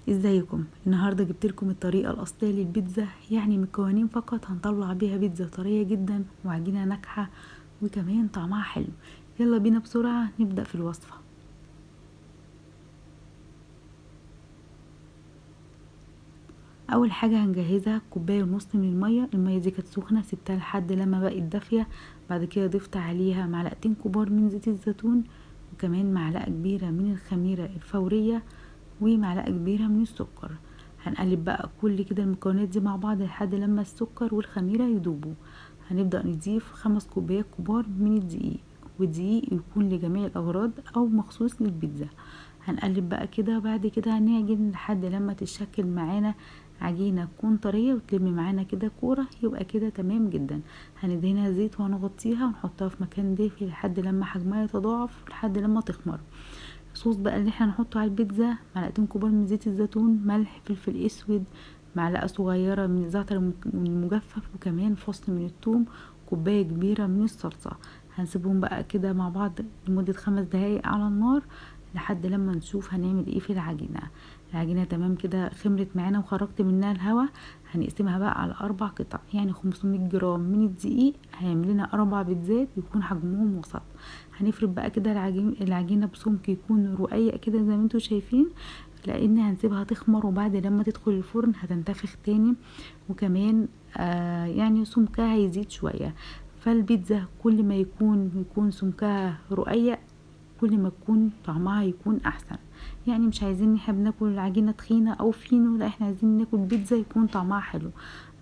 ازيكم؟ النهارده جبت لكم الطريقه الاصليه للبيتزا، يعني مكونين فقط هنطلع بيها بيتزا طريه جدا وعجينه ناجحه وكمان طعمها حلو. يلا بينا بسرعه نبدا في الوصفه. اول حاجه هنجهزها كوبايه ونص من الميه دي كانت سخنه، سبتها لحد لما بقت دافيه. بعد كده ضفت عليها معلقتين كبار من زيت الزيتون، وكمان معلقه كبيره من الخميره الفوريه، ومعلقه كبيره من السكر. هنقلب بقى كل كده المكونات دي مع بعض لحد لما السكر والخميره يدوبوا. هنبدا نضيف 5 كوبايات كبار من الدقيق، والدقيق يكون لجميع الاغراض او مخصوص للبيتزا. هنقلب بقى كده، بعد كده هنعجن لحد لما تتشكل معانا عجينه تكون طريه وتلم معانا كده كوره، يبقى كده تمام جدا. هندهنها زيت وهنغطيها ونحطها في مكان دافي لحد لما حجمها يتضاعف ولحد لما تخمر. الصوص بقى اللي احنا هنحطه على البيتزا: معلقتين كبار من زيت الزيتون، ملح، فلفل اسود، معلقه صغيره من الزعتر المجفف، وكمان فص من الثوم، كوبايه كبيره من الصلصه. هنسيبهم بقى كده مع بعض لمده 5 دقايق على النار لحد لما نشوف هنعمل ايه في العجينه تمام كده خمرت معانا وخرجت منها الهواء. هنقسمها بقى على 4 قطع، يعني 500 جرام من الدقيق هيعمل لنا 4 بيتزات يكون حجمهم وسط. هنفرد بقى كده العجينه بسمك يكون رقيق كده زي ما انتوا شايفين، لان هنسيبها تخمر وبعد لما تدخل الفرن هتنتفخ تاني، وكمان يعني سمكها هيزيد شويه. فالبيتزا كل ما يكون سمكها رقيق كل ما يكون طعمها يكون احسن. يعني مش عايزين احنا بناكل العجينه تخينه او فينو، لا احنا عايزين ناكل بيتزا يكون طعمها حلو.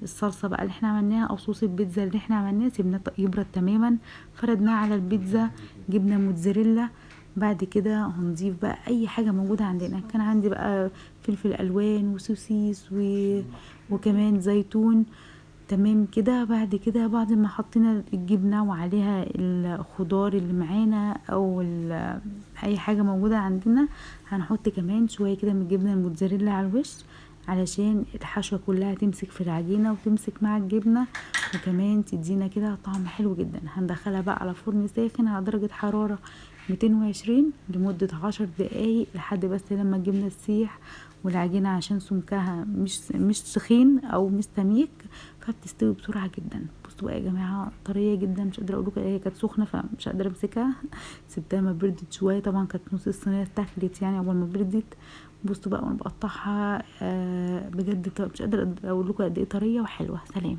الصلصه بقى اللي احنا عملناها او صوص البيتزا اللي احنا عملناه سيبناه يبرد تماما، فردناه على البيتزا، جبنه موتزاريلا. بعد كده هنضيف بقى اي حاجه موجوده عندنا. كان عندي بقى فلفل الوان وسوسيس وكمان زيتون. تمام كده. بعد كده بعد ما حطينا الجبنه وعليها الخضار اللي معانا او اي حاجه موجوده عندنا، هنحط كمان شويه كده من الجبنه الموتزاريلا على الوش علشان الحشوه كلها تمسك في العجينه وتمسك مع الجبنه، وكمان تدينا كده طعم حلو جدا. هندخلها بقى على فرن ساخن على درجه حراره 220 لمده 10 دقايق لحد بس لما الجبنه تسيح، والعجينه عشان سمكها مش تخين او مش سميك فبتستوي بسرعه جدا. بصوا بقى يا جماعه طريه جدا، مش قادره اقول لكم، هي كانت سخنه فمش قادره امسكها سبتها ما بردت شويه، طبعا كانت نص الصينيه اتاكلت يعني اول ما بردت. بصوا بقى وانا بقطعها بجد مش قادره اقول لكم قد ايه طريه وحلوه. سلام.